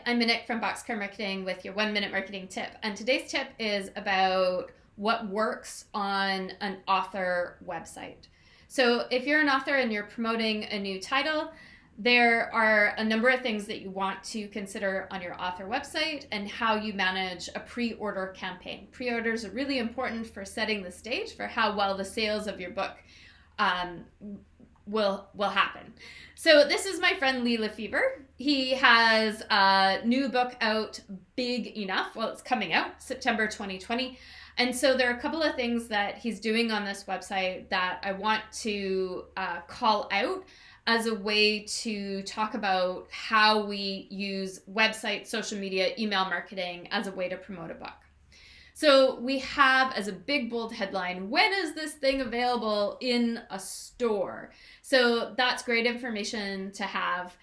I'm Minik from Boxcar Marketing with your 1 minute marketing tip. And today's tip is about what works on an author website. So if you're an author and you're promoting a new title, there are a number of things that you want to consider on your author website and how you manage a pre-order campaign. Pre-orders are really important for setting the stage for how well the sales of your book will happen. So this is my friend Lee Lefevre. He has a new book out, Big Enough. Well, it's coming out September 2020. And so there are a couple of things that he's doing on this website that I want to call out as a way to talk about how we use website, social media, email marketing as a way to promote a book. So we have as a big bold headline, when is this thing available in a store? So that's great information to have.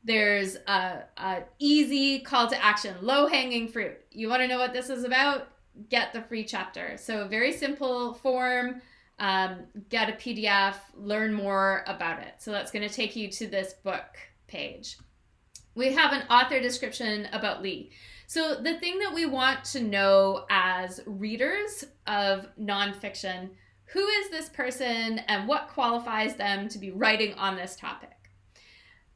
There's a easy call to action, low hanging fruit. You want to know what this is about? Get the free chapter. So very simple form, get a PDF, learn more about it. So that's going to take you to this book page. We have an author description about Lee. So the thing that we want to know as readers of nonfiction, who is this person and what qualifies them to be writing on this topic?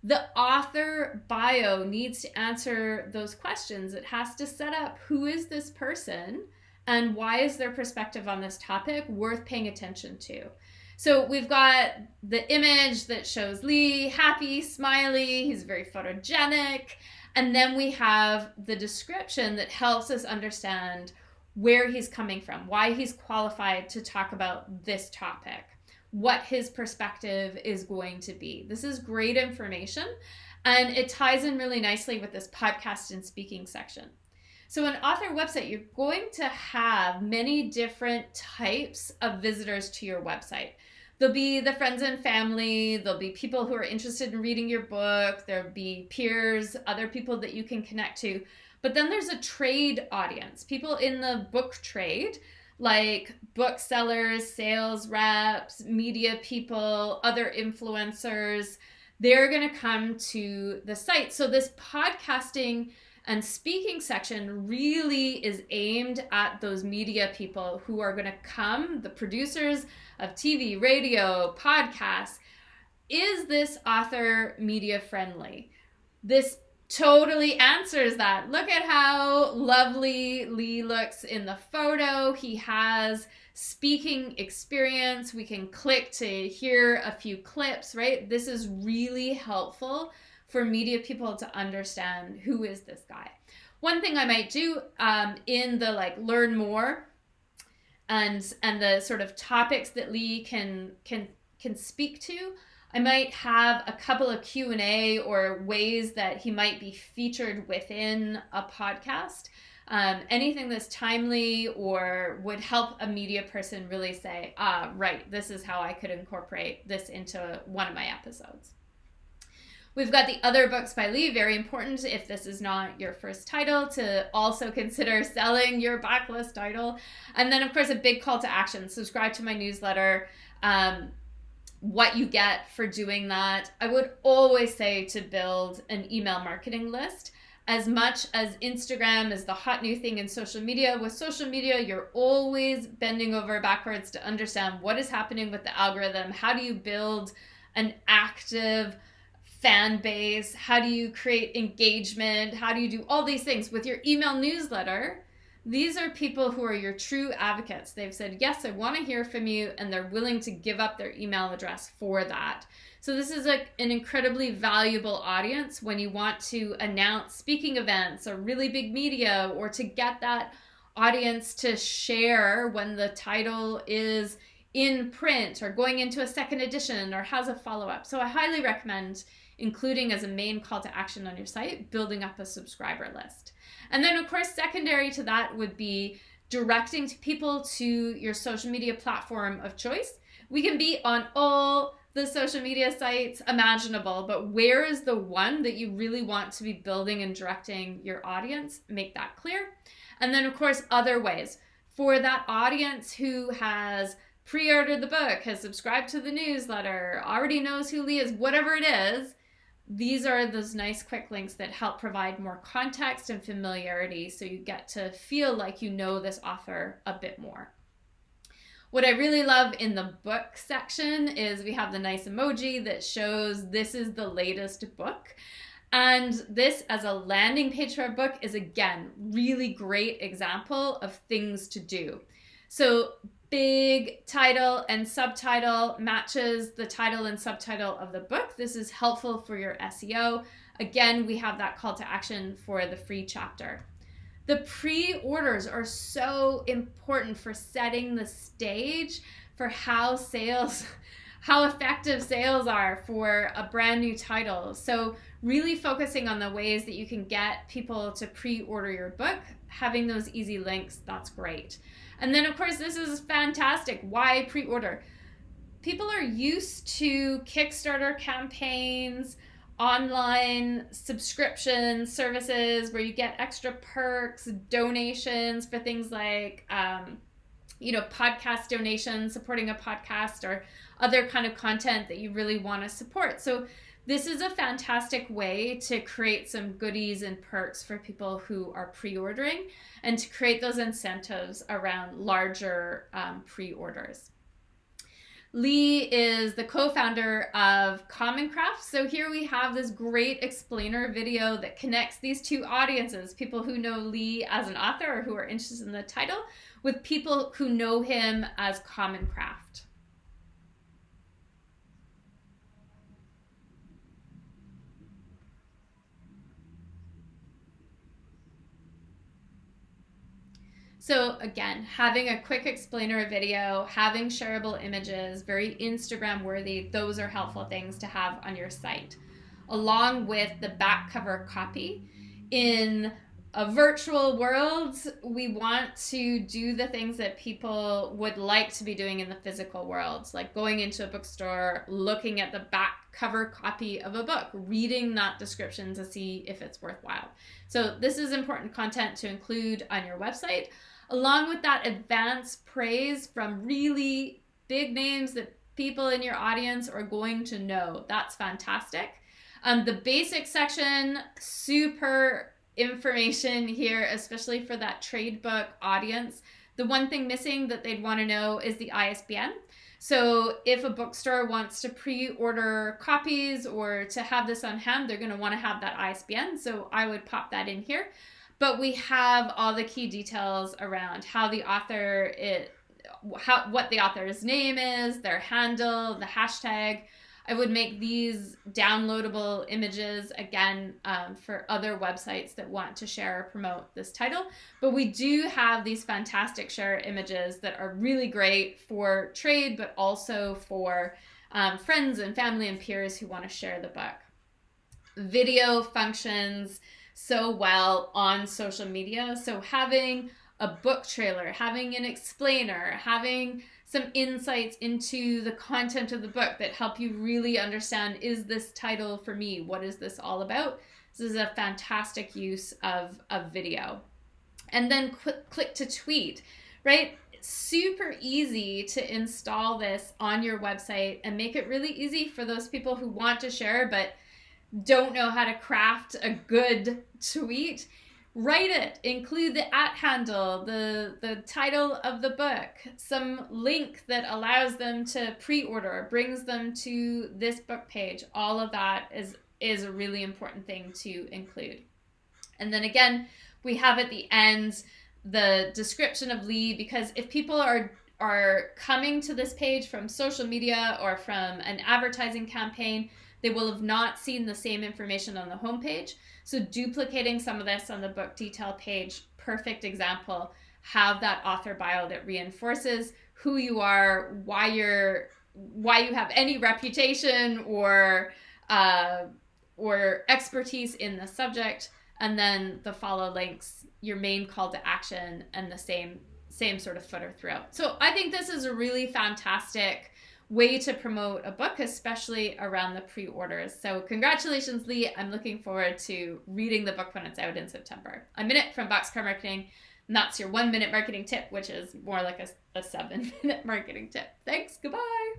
The author bio needs to answer those questions. It has to set up who is this person and why is their perspective on this topic worth paying attention to. So we've got the image that shows Lee, happy, smiley, he's very photogenic. And then we have the description that helps us understand where he's coming from, why he's qualified to talk about this topic, what his perspective is going to be. This is great information, and it ties in really nicely with this podcast and speaking section. So an author website, you're going to have many different types of visitors to your website. There'll be the friends and family, there'll be people who are interested in reading your book, there'll be peers, other people that you can connect to. But then there's a trade audience, people in the book trade, like booksellers, sales reps, media people, other influencers. They're going to come to the site. So this podcasting and speaking section really is aimed at those media people who are going to come, the producers of TV, radio, podcasts. Is this author media friendly? This totally answers that. Look at how lovely Lee looks in the photo. He has speaking experience. We can click to hear a few clips, right? This is really helpful for media people to understand who is this guy. One thing I might do in the learn more and the sort of topics that Lee can speak to, I might have a couple of Q&A or ways that he might be featured within a podcast. Anything that's timely or would help a media person really say, right, this is how I could incorporate this into one of my episodes. We've got the other books by Lee, very important if this is not your first title to also consider selling your backlist title. And then of course a big call to action, subscribe to my newsletter, what you get for doing that. I would always say to build an email marketing list. As much as Instagram is the hot new thing in social media, with social media, you're always bending over backwards to understand what is happening with the algorithm. How do you build an active fan base? How do you create engagement? How do you do all these things? With your email newsletter, these are people who are your true advocates. They've said, yes, I want to hear from you, and they're willing to give up their email address for that. So this is an incredibly valuable audience when you want to announce speaking events or really big media, or to get that audience to share when the title is in print or going into a second edition or has a follow-up. So I highly recommend including as a main call to action on your site, building up a subscriber list. And then of course, secondary to that would be directing people to your social media platform of choice. We can be on all the social media sites imaginable, but where is the one that you really want to be building and directing your audience? Make that clear. And then of course, other ways for that audience who has pre-ordered the book, has subscribed to the newsletter, already knows who Lee is, whatever it is, these are those nice quick links that help provide more context and familiarity so you get to feel like you know this author a bit more. What I really love in the book section is we have the nice emoji that shows this is the latest book. And this as a landing page for a book is, again, really great example of things to do. So big title and subtitle matches the title and subtitle of the book. This is helpful for your SEO. Again, we have that call to action for the free chapter. The pre-orders are so important for setting the stage for how effective sales are for a brand new title. So really focusing on the ways that you can get people to pre-order your book, having those easy links, that's great. And then of course, this is fantastic. Why pre-order? People are used to Kickstarter campaigns, online subscription services where you get extra perks, donations for things like, podcast donations, supporting a podcast or other kind of content that you really want to support. So this is a fantastic way to create some goodies and perks for people who are pre-ordering and to create those incentives around larger pre-orders. Lee is the co-founder of Common Craft. So here we have this great explainer video that connects these two audiences, people who know Lee as an author or who are interested in the title, with people who know him as Common Craft. So again, having a quick explainer video, having shareable images, very Instagram worthy, those are helpful things to have on your site. Along with the back cover copy. In a virtual world, we want to do the things that people would like to be doing in the physical world, like going into a bookstore, looking at the back cover copy of a book, reading that description to see if it's worthwhile. So this is important content to include on your website. Along with that advanced praise from really big names that people in your audience are going to know. That's fantastic. The basic section, super information here, especially for that trade book audience. The one thing missing that they'd want to know is the ISBN. So if a bookstore wants to pre-order copies or to have this on hand, they're going to want to have that ISBN. So I would pop that in here. But we have all the key details around how the author, what the author's name is, their handle, the hashtag. I would make these downloadable images, again, for other websites that want to share or promote this title. But we do have these fantastic share images that are really great for trade, but also for friends and family and peers who want to share the book. Video functions so well on social media. So having a book trailer, having an explainer, having some insights into the content of the book that help you really understand, is this title for me? What is this all about? This is a fantastic use of video. And then click to tweet, right? Super easy to install this on your website and make it really easy for those people who want to share but don't know how to craft a good tweet. Write it, include the @ handle, the title of the book, some link that allows them to pre-order, brings them to this book page. All of that is a really important thing to include. And then again, we have at the end the description of Lee, because if people are coming to this page from social media or from an advertising campaign, they will have not seen the same information on the homepage. So duplicating some of this on the book detail page, perfect example. Have that author bio that reinforces who you are, why you have any reputation or expertise in the subject, and then the follow links, your main call to action, and the same sort of footer throughout. So I think this is a really fantastic way to promote a book, especially around the pre-orders. So congratulations, Lee. I'm looking forward to reading the book when it's out in September. A minute from Boxcar Marketing, and that's your 1 minute marketing tip, which is more like a 7 minute marketing tip. Thanks. Goodbye.